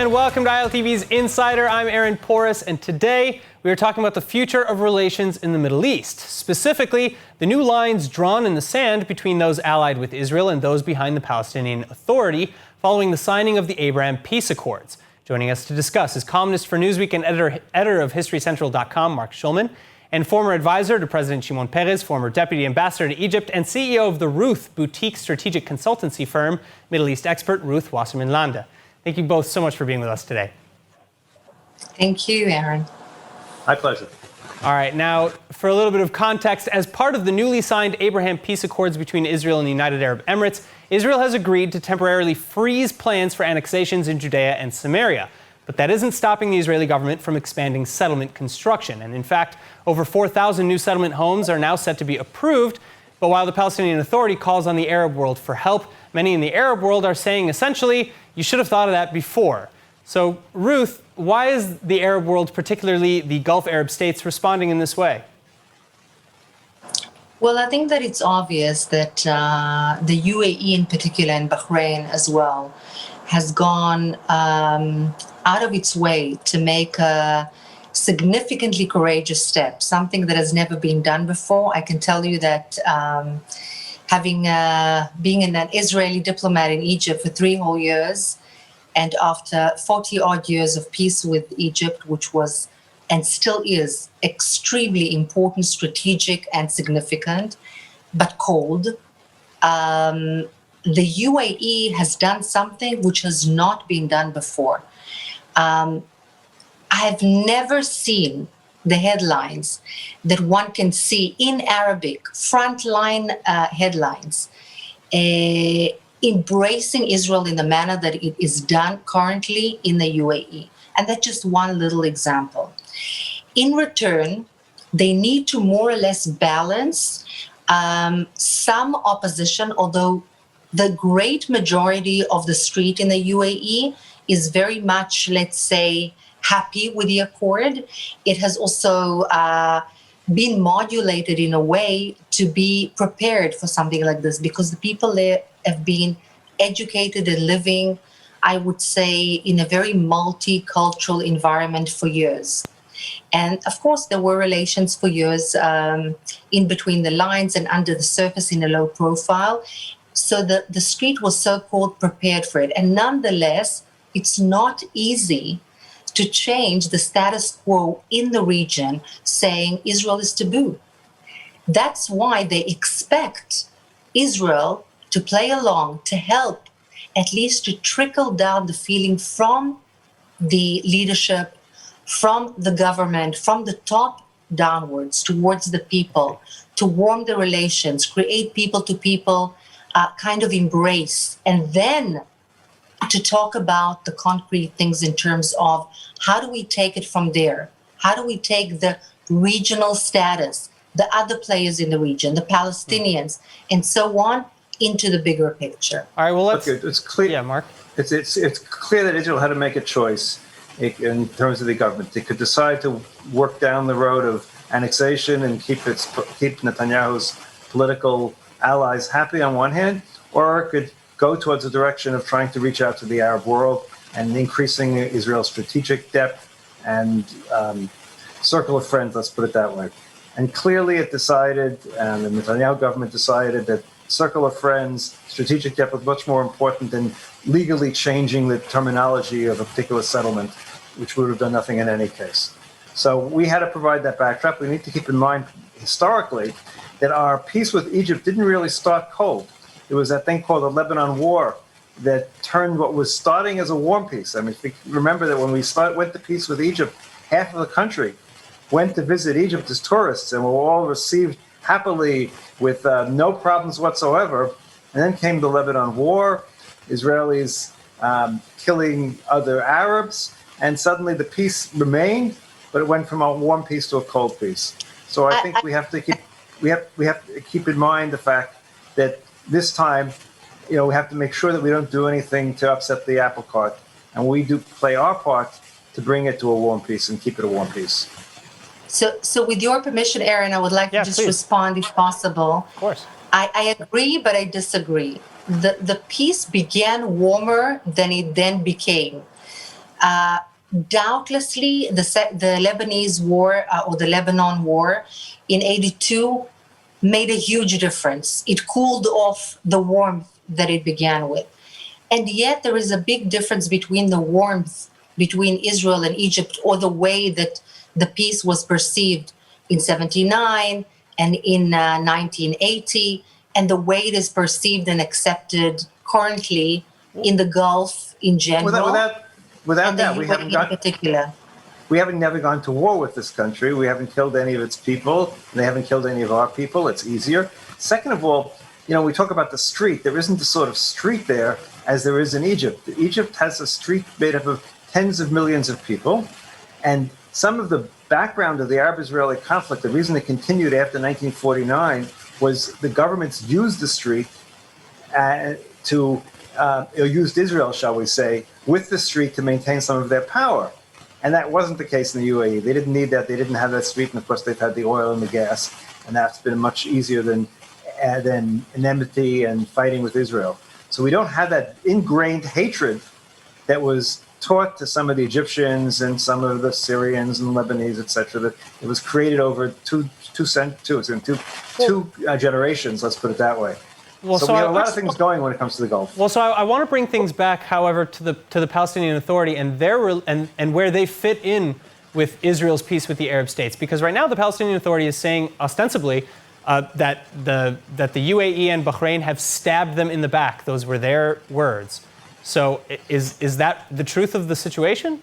and welcome to ILTV's Insider. I'm Aaron Porras, and today we are talking about the future of relations in the Middle East. Specifically, the new lines drawn in the sand between those allied with Israel and those behind the Palestinian Authority following the signing of the Abraham Peace Accords. Joining us to discuss is columnist for Newsweek and editor of HistoryCentral.com, Mark Schulman, and former advisor to President Shimon Peres, former deputy ambassador to Egypt, and CEO of the Ruth boutique strategic consultancy firm, Middle East expert Ruth Wasserman-Landa. Thank you both so much for being with us today. Thank you, Aaron. My pleasure. All right, now for a little bit of context, as part of the newly signed Abraham Peace Accords between Israel and the United Arab Emirates, Israel has agreed to temporarily freeze plans for annexations in Judea and Samaria. But that isn't stopping the Israeli government from expanding settlement construction. And in fact, over 4,000 new settlement homes are now set to be approved. But while the Palestinian Authority calls on the Arab world for help, many in the Arab world are saying essentially, you should have thought of that before. So, Ruth, why is the Arab world, particularly the Gulf Arab states, responding in this way? Well, I think that it's obvious that the UAE in particular, and Bahrain as well, has gone out of its way to make a significantly courageous step, something that has never been done before. I can tell you that being an Israeli diplomat in Egypt for 3 whole years, and after 40-odd years of peace with Egypt, which was and still is extremely important, strategic, and significant, but cold, the UAE has done something which has not been done before. I have never seen the headlines that one can see in Arabic, frontline headlines, embracing Israel in the manner that it is done currently in the UAE. And that's just one little example. In return, they need to more or less balance some opposition, although the great majority of the street in the UAE is very much, let's say, happy with the accord. It has also been modulated in a way to be prepared for something like this, because the people there have been educated and living, I would say, in a very multicultural environment for years. And of course, there were relations for years in between the lines and under the surface in a low profile. So the street was so-called prepared for it. And nonetheless, it's not easy to change the status quo in the region, saying Israel is taboo. That's why they expect Israel to play along, to help, at least to trickle down the feeling from the leadership, from the government, from the top downwards towards the people, to warm the relations, create people-to-people kind of embrace, and then to talk about the concrete things in terms of how do we take it from there? How do we take the regional status, the other players in the region, the Palestinians, and so on, into the bigger picture? All right, well, it's clear. Yeah, Mark. It's clear that Israel had to make a choice in terms of the government. They could decide to work down the road of annexation and keep Netanyahu's political allies happy on one hand, or it could go towards the direction of trying to reach out to the Arab world and increasing Israel's strategic depth and circle of friends, let's put it that way. And clearly it decided, and the Netanyahu government decided, that circle of friends, strategic depth was much more important than legally changing the terminology of a particular settlement, which would have done nothing in any case. So we had to provide that backdrop. We need to keep in mind historically that our peace with Egypt didn't really start cold. It was that thing called the Lebanon War that turned what was starting as a warm peace. I mean, remember that when we went to peace with Egypt, half of the country went to visit Egypt as tourists and were all received happily with no problems whatsoever. And then came the Lebanon War, Israelis killing other Arabs, and suddenly the peace remained, but it went from a warm peace to a cold peace. So I think we have to keep in mind the fact that this time, we have to make sure that we don't do anything to upset the apple cart, and we do play our part to bring it to a warm peace and keep it a warm peace. So with your permission, Aaron, I would like to just respond if possible. Of course. I agree, but I disagree. The peace began warmer than it then became. Doubtlessly, the Lebanese war or the Lebanon war in '82 made a huge difference. It cooled off the warmth that it began with. And yet there is a big difference between the warmth between Israel and Egypt, or the way that the peace was perceived in '79 and in 1980, and the way it is perceived and accepted currently in the Gulf in general. Without that, we haven't never gone to war with this country. We haven't killed any of its people, and they haven't killed any of our people. It's easier. Second of all, we talk about the street. There isn't the sort of street there as there is in Egypt. Egypt has a street made up of tens of millions of people, and some of the background of the Arab-Israeli conflict, the reason it continued after 1949, was the governments used the street used Israel, shall we say, with the street to maintain some of their power. And that wasn't the case in the UAE. They didn't need that. They didn't have that street. And of course, they've had the oil and the gas. And that's been much easier than enmity and fighting with Israel. So we don't have that ingrained hatred that was taught to some of the Egyptians and some of the Syrians and Lebanese, etc. That it was created over two generations. Let's put it that way. Well, so we have a lot of things going when it comes to the Gulf. Well, so I want to bring things back, however, to the Palestinian Authority and where they fit in with Israel's peace with the Arab states, because right now the Palestinian Authority is saying ostensibly that the UAE and Bahrain have stabbed them in the back. Those were their words. So is that the truth of the situation?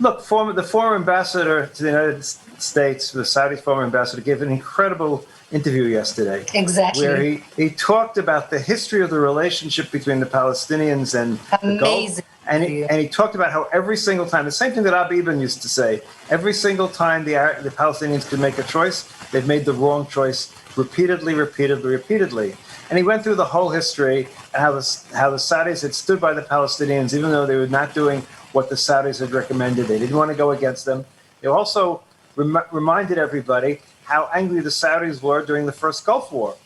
Look, the former ambassador to the United States, the Saudi former ambassador, gave an incredible interview yesterday. Exactly. Where he talked about the history of the relationship between the Palestinians and the Gulf. And he talked about how every single time, the same thing that Abi Ibn used to say, every single time the Palestinians could make a choice, they've made the wrong choice repeatedly. And he went through the whole history and how the Saudis had stood by the Palestinians, even though they were not doing what the Saudis had recommended. They didn't want to go against them. They also reminded everybody how angry the Saudis were during the first Gulf War,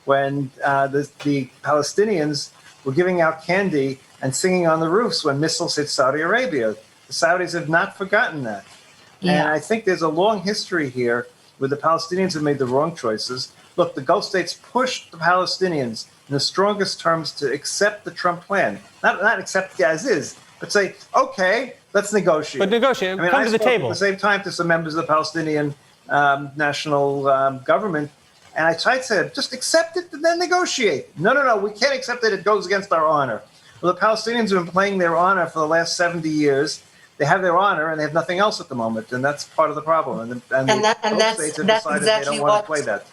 when the Palestinians were giving out candy and singing on the roofs when missiles hit Saudi Arabia. The Saudis have not forgotten that. Yeah. And I think there's a long history here where the Palestinians have made the wrong choices. Look, the Gulf states pushed the Palestinians in the strongest terms to accept the Trump plan. Not accept it as is, but say, okay, let's negotiate. But negotiate, come to the table. At the same time to some members of the Palestinian national government, and I tried to say, just accept it and then negotiate. No, we can't accept it. It goes against our honor. Well, the Palestinians have been playing their honor for the last 70 years. They have their honor and they have nothing else at the moment, and that's part of the problem. And the states have decided they don't want to play that.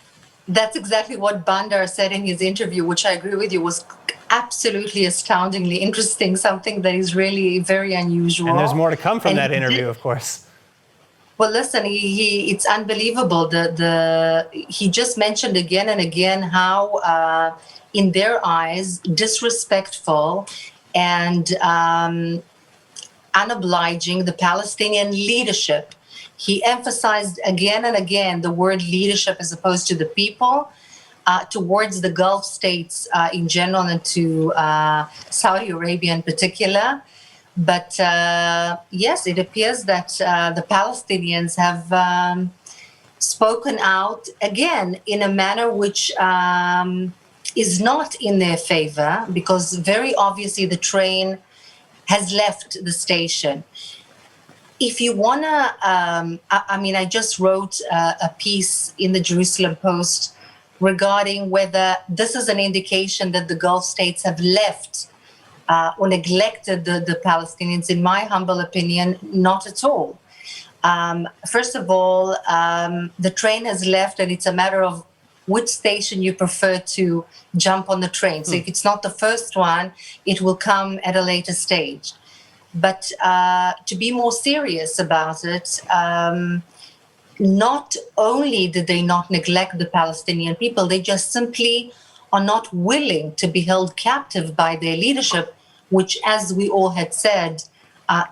That's exactly what Bandar said in his interview, which I agree with you was absolutely astoundingly interesting, something that is really very unusual. And there's more to come from that interview, of course. Well, listen, it's unbelievable. He just mentioned again and again how, in their eyes, disrespectful and unobliging the Palestinian leadership. He emphasized again and again the word leadership as opposed to the people, towards the Gulf states in general and to Saudi Arabia in particular. But yes, it appears that the Palestinians have spoken out again in a manner which is not in their favor, because very obviously the train has left the station. If you want to, I just wrote a piece in the Jerusalem Post regarding whether this is an indication that the Gulf states have left or neglected the Palestinians. In my humble opinion, not at all. First of all, the train has left, and it's a matter of which station you prefer to jump on the train. So if it's not the first one, it will come at a later stage. But to be more serious about it, not only did they not neglect the Palestinian people, they just simply are not willing to be held captive by their leadership, which, as we all had said,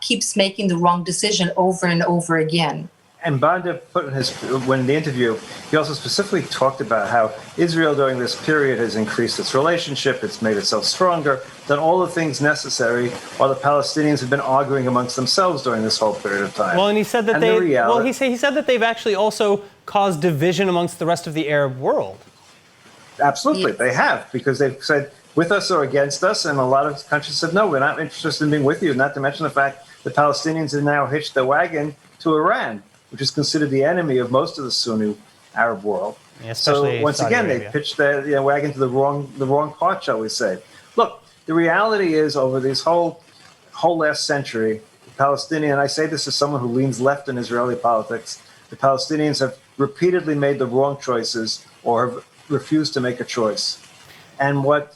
keeps making the wrong decision over and over again. And Banda put in when in the interview, he also specifically talked about how Israel during this period has increased its relationship, it's made itself stronger, done all the things necessary, while the Palestinians have been arguing amongst themselves during this whole period of time. Well, and he said that he said that they've actually also caused division amongst the rest of the Arab world. Absolutely, they have, because they've said with us or against us, and a lot of countries said, no, we're not interested in being with you, not to mention the fact the Palestinians have now hitched their wagon to Iran, which is considered the enemy of most of the Sunni Arab world. Yeah, so once Saudi again, Arabia. they pitched their wagon to the wrong part, shall we say. Look, the reality is over this whole last century, the Palestinian, I say this as someone who leans left in Israeli politics, the Palestinians have repeatedly made the wrong choices or have refused to make a choice. And what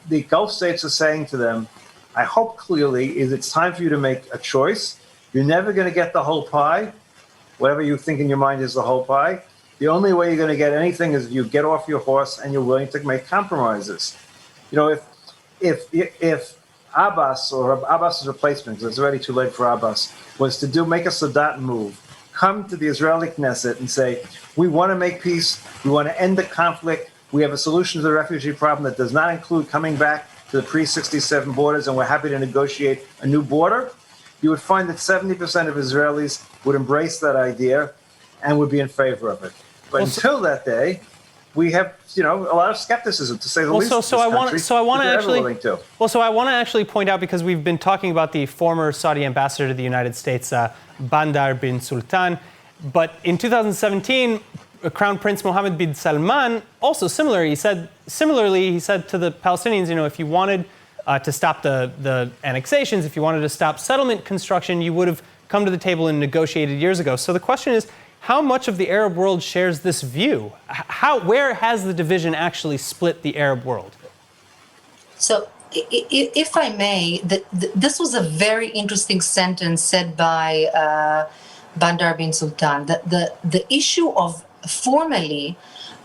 the Gulf states are saying to them, I hope clearly, is it's time for you to make a choice. You're never going to get the whole pie. Whatever you think in your mind is the whole pie. The only way you're going to get anything is if you get off your horse and you're willing to make compromises. You know, if Abbas or Abbas's replacement, because it's already too late for Abbas, was to make a Sadat move, come to the Israeli Knesset and say, we want to make peace, we want to end the conflict, we have a solution to the refugee problem that does not include coming back to the pre-67 borders, and we're happy to negotiate a new border, you would find that 70% of Israelis would embrace that idea and would be in favor of it. But until that day, we have, a lot of skepticism, to say the least. So I want to actually point out, because we've been talking about the former Saudi ambassador to the United States, Bandar bin Sultan, but in 2017, Crown Prince Mohammed bin Salman also he said to the Palestinians, if you wanted to stop the annexations, if you wanted to stop settlement construction, you would have come to the table and negotiated years ago. So the question is, how much of the Arab world shares this view? Where has the division actually split the Arab world? So, if I may, this was a very interesting sentence said by Bandar bin Sultan. The issue of formally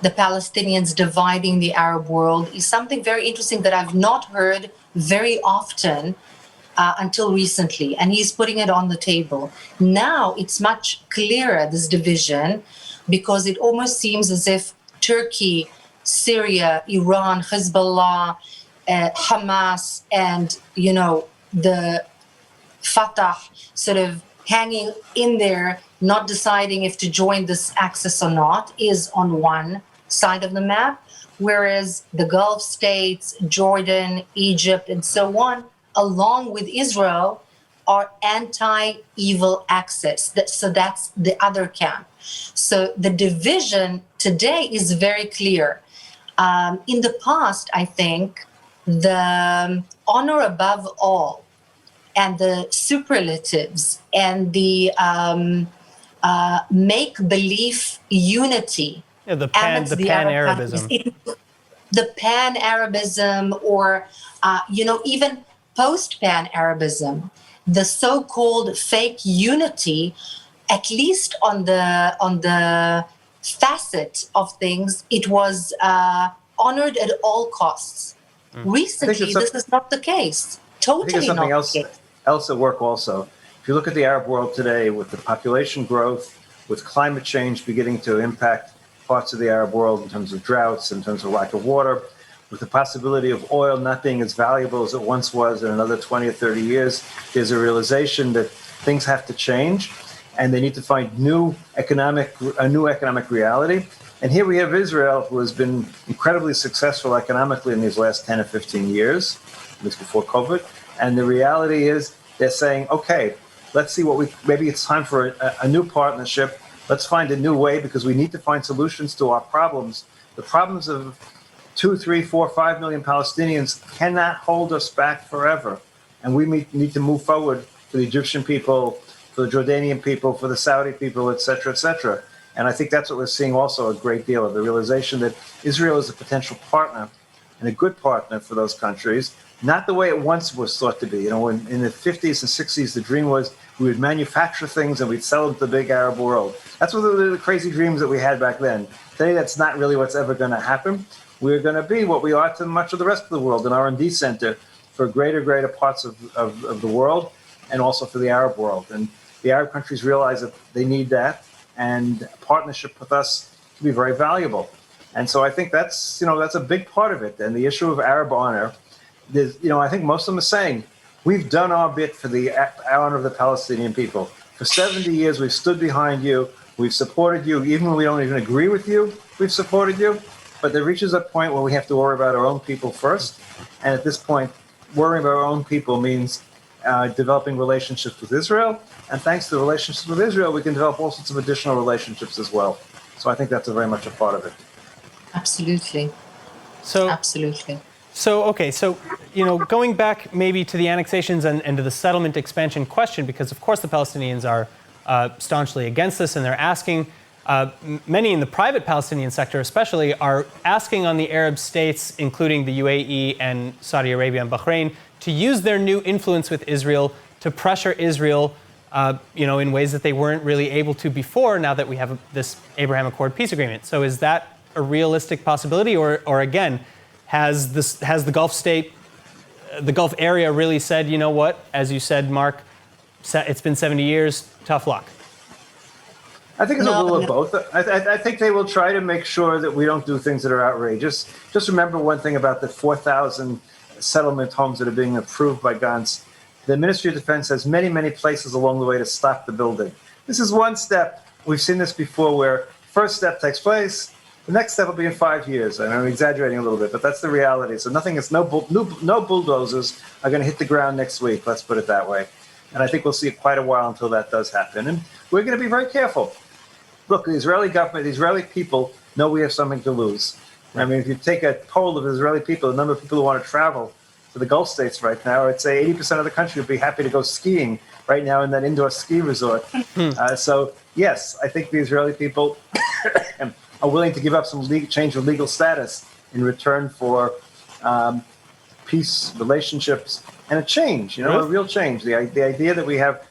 the Palestinians dividing the Arab world is something very interesting that I've not heard very often until recently, and he's putting it on the table. Now it's much clearer, this division, because it almost seems as if Turkey, Syria, Iran, Hezbollah, Hamas, and, the Fatah sort of hanging in there, not deciding if to join this axis or not, is on one side of the map, whereas the Gulf states, Jordan, Egypt, and so on, along with Israel, are anti-evil axis. So that's the other camp. So the division today is very clear. In the past, I think, the honor above all and the superlatives and the make-believe unity, the pan-Arabism. The pan-Arabism, or, even post-pan-Arabism, the so-called fake unity, at least on the facet of things, it was honored at all costs. Recently, this is not the case. Totally not the case. Else at work also. If you look at the Arab world today, with the population growth, with climate change beginning to impact parts of the Arab world in terms of droughts, in terms of lack of water, with the possibility of oil not being as valuable as it once was in another 20 or 30 years, there's a realization that things have to change and they need to find a new economic reality. And here we have Israel, who has been incredibly successful economically in these last 10 or 15 years, at least before COVID. And the reality is they're saying, okay, let's see maybe it's time for a new partnership. Let's find a new way, because we need to find solutions to our problems. The problems of 2, 3, 4, 5 million Palestinians cannot hold us back forever. And we need to move forward for the Egyptian people, for the Jordanian people, for the Saudi people, et cetera, et cetera. And I think that's what we're seeing also a great deal of, the realization that Israel is a potential partner and a good partner for those countries, not the way it once was thought to be. When in the 50s and 60s, the dream was we would manufacture things and we'd sell them to the big Arab world. That's one of the crazy dreams that we had back then. Today, that's not really what's ever going to happen. We're going to be what we are to much of the rest of the world, an R&D center for greater parts of the world, and also for the Arab world. And the Arab countries realize that they need that, and a partnership with us can be very valuable. And so I think that's a big part of it. And the issue of Arab honor, I think most of them are saying, we've done our bit for the honor of the Palestinian people. For 70 years, we've stood behind you. We've supported you. Even when we don't even agree with you, we've supported you. But there reaches a point where we have to worry about our own people first. And at this point, worrying about our own people means developing relationships with Israel. And thanks to the relationships with Israel, we can develop all sorts of additional relationships as well. So I think that's very much a part of it. Absolutely. Absolutely. So going back maybe to the annexations and to the settlement expansion question, because of course the Palestinians are staunchly against this, and they're asking, many in the private Palestinian sector especially, are asking on the Arab states, including the UAE and Saudi Arabia and Bahrain, to use their new influence with Israel to pressure Israel, in ways that they weren't really able to before, now that we have this Abraham Accord peace agreement. So is that a realistic possibility, or again, has the Gulf area really said, you know what, as you said, Mark, it's been 70 years, tough luck? I think it's a little of both. I think they will try to make sure that we don't do things that are outrageous. Just remember one thing about the 4,000 settlement homes that are being approved by Gantz. The Ministry of Defense has many, many places along the way to stop the building. This is one step. We've seen this before where first step takes place, the next step will be in 5 years. And I'm exaggerating a little bit, but that's the reality. So no bulldozers are going to hit the ground next week, let's put it that way. And I think we'll see quite a while until that does happen. And we're going to be very careful. Look, the Israeli government, the Israeli people know we have something to lose. I mean, if you take a poll of Israeli people, the number of people who want to travel to the Gulf states right now, I'd say 80% of the country would be happy to go skiing right now in that indoor ski resort. So, yes, I think the Israeli people are willing to give up some change of legal status in return for peace, relationships, and a change, a real change. The idea that we have,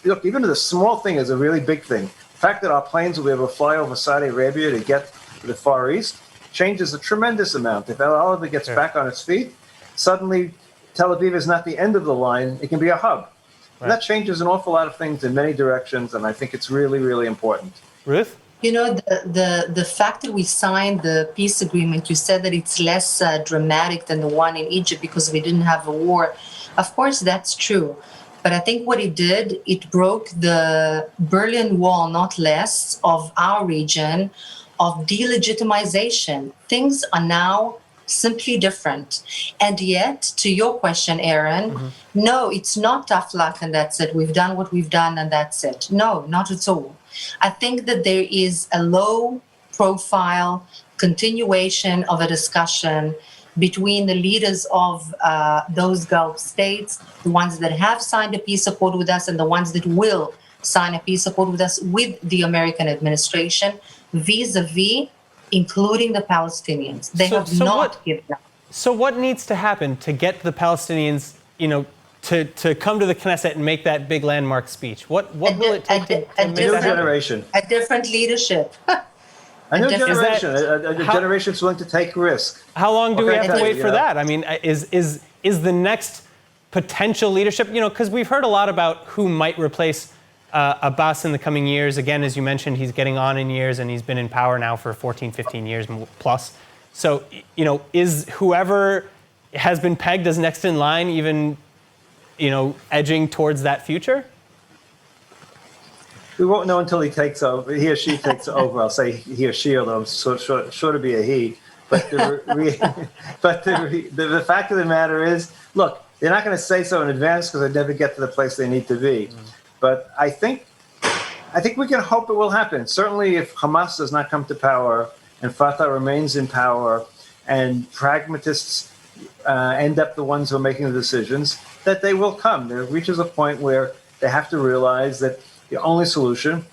look, even the small thing is a really big thing. The fact that our planes will be able to fly over Saudi Arabia to get to the Far East changes a tremendous amount. If Tel Aviv gets back on its feet, suddenly Tel Aviv is not the end of the line, it can be a hub. Right. And that changes an awful lot of things in many directions, and I think it's really, really important. Ruth? The fact that we signed the peace agreement, you said that it's less dramatic than the one in Egypt because we didn't have a war. Of course, that's true. But I think what it did, it broke the Berlin Wall, not less, of our region, of delegitimization. Things are now simply different. And yet, to your question, Aaron, no, it's not tough luck and that's it. We've done what we've done and that's it. No, not at all. I think that there is a low-profile continuation of a discussion between the leaders of those Gulf states, the ones that have signed a peace accord with us and the ones that will sign a peace accord with us, with the American administration, vis-a-vis, including the Palestinians. They have not given up. So what needs to happen to get the Palestinians, to come to the Knesset and make that big landmark speech? What will it take to make that generation? A different leadership. A new generation, a generation that's willing to take risk. How long do we have to wait for that? I mean, is the next potential leadership, because we've heard a lot about who might replace Abbas in the coming years. Again, as you mentioned, he's getting on in years and he's been in power now for 14, 15 years plus. So, is whoever has been pegged as next in line even, edging towards that future? We won't know until he takes over. He or she takes over. I'll say he or she, although I'm sure to be a he. But the fact of the matter is, look, they're not going to say so in advance because they never get to the place they need to be. But I think we can hope it will happen. Certainly, if Hamas does not come to power and Fatah remains in power, and pragmatists end up the ones who are making the decisions, that they will come. There reaches a point where they have to realize that the only solution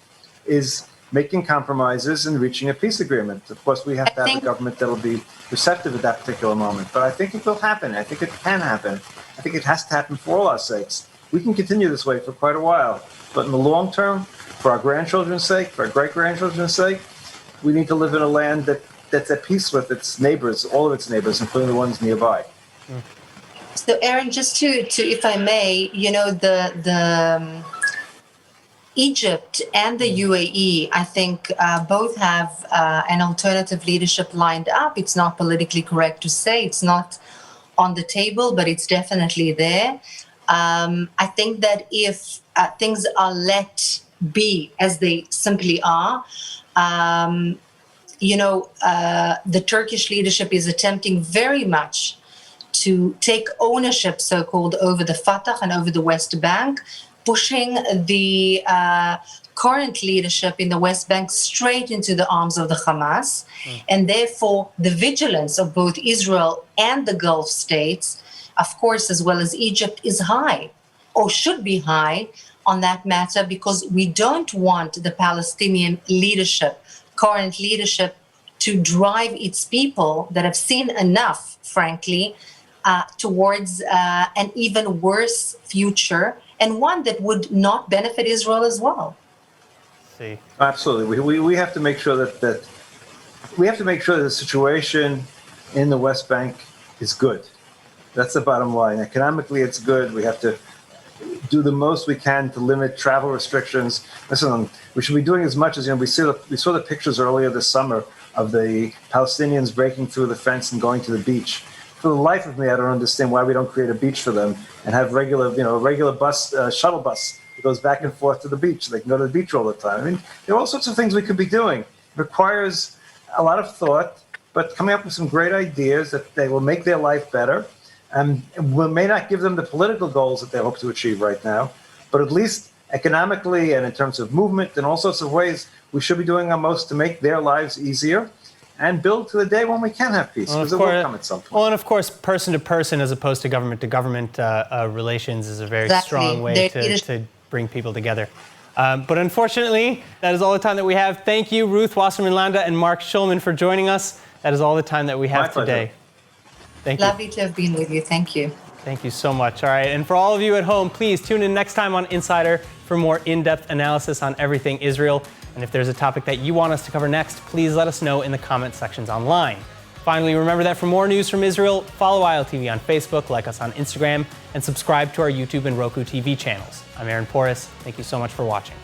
is making compromises and reaching a peace agreement. Of course, we have to have a government that will be receptive at that particular moment. But I think it will happen. I think it can happen. I think it has to happen for all our sakes. We can continue this way for quite a while. But in the long term, for our grandchildren's sake, for our great-grandchildren's sake, we need to live in a land that's at peace with its neighbors, all of its neighbors, including the ones nearby. So, Aaron, just to if I may, Egypt and the UAE, I think, both have an alternative leadership lined up. It's not politically correct to say it's not on the table, but it's definitely there. I think that if things are let be as they simply are, the Turkish leadership is attempting very much to take ownership, so-called, over the Fatah and over the West Bank, pushing the current leadership in the West Bank straight into the arms of the Hamas. And therefore, the vigilance of both Israel and the Gulf states, of course, as well as Egypt, is high, or should be high on that matter, because we don't want the Palestinian leadership, current leadership, to drive its people that have seen enough, frankly, towards an even worse future, and one that would not benefit Israel as well. See. Absolutely, we have to make sure that the situation in the West Bank is good. That's the bottom line. Economically, it's good. We have to do the most we can to limit travel restrictions. Listen, we should be doing as much as, we saw the pictures earlier this summer of the Palestinians breaking through the fence and going to the beach. For the life of me, I don't understand why we don't create a beach for them and have regular bus, shuttle bus that goes back and forth to the beach. They can go to the beach all the time. I mean, there are all sorts of things we could be doing. It requires a lot of thought, but coming up with some great ideas that they will make their life better. And we may not give them the political goals that they hope to achieve right now, but at least economically and in terms of movement and all sorts of ways, we should be doing our most to make their lives easier and build to the day when we can have peace, because it will come at some point. Well, and of course, person to person as opposed to government relations is a very strong way to bring people together. But unfortunately, that is all the time that we have. Thank you, Ruth Wasserman Landa and Mark Schulman, for joining us. That is all the time that we have today. Thank you. Lovely to have been with you. Thank you. Thank you so much. All right. And for all of you at home, please tune in next time on Insider for more in-depth analysis on everything Israel. And if there's a topic that you want us to cover next, please let us know in the comment sections online. Finally, remember that for more news from Israel, follow ILTV on Facebook, like us on Instagram, and subscribe to our YouTube and Roku TV channels. I'm Aaron Porras. Thank you so much for watching.